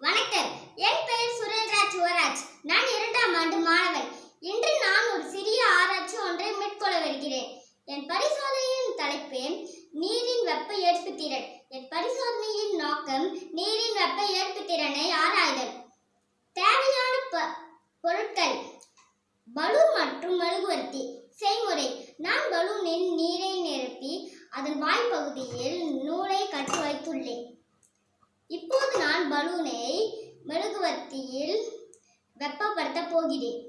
வணக்கம். என் பெயர் சுரேந்திராஜ் யுவராஜ். நான் 2ஆம் ஆண்டு மாணவன். இன்று நான் ஒரு சிறிய ஆராய்ச்சி ஒன்றை மேற்கொள்ள வருகிறேன். என் பரிசோதனையின் தலைப்பு நீரின் வெப்ப ஏற்புத்திறன். என் பரிசோதனையின் நோக்கம் நீரின் வெப்ப ஏற்புத்திறனை ஆராய்தல். தேவையான பொருட்கள்: பலூன் மற்றும் மெழுகுவர்த்தி. செய்முறை: நான் பலூனில் நீரை நிரப்பி அதன் வாய்ப்பகுதியில் நூலை கட்டி வைத்துள்ளேன். இப்போது நான் பலூனை மெழுகுவர்த்தியில் வெப்பப்படுத்தப் போகிறேன்.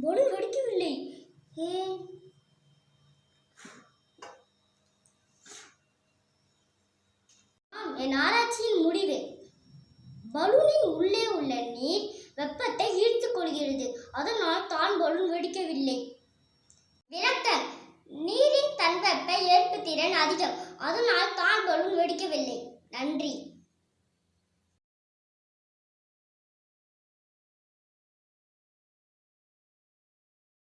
பலூன் வெடிக்கவில்லை. என் ஆராய்ச்சியின் முடிவு: பலூனின் உள்ளே உள்ள நீர் வெப்பத்தை ஈர்த்துக் கொள்கிறது. அதனால் தான் பலூன் வெடிக்கவில்லை. விளக்கம்: நீரின் தன்வெப்ப ஏற்புத்திறன் அதிகம். அதனால் தான் பலூன் வெடிக்கவில்லை. நன்றி.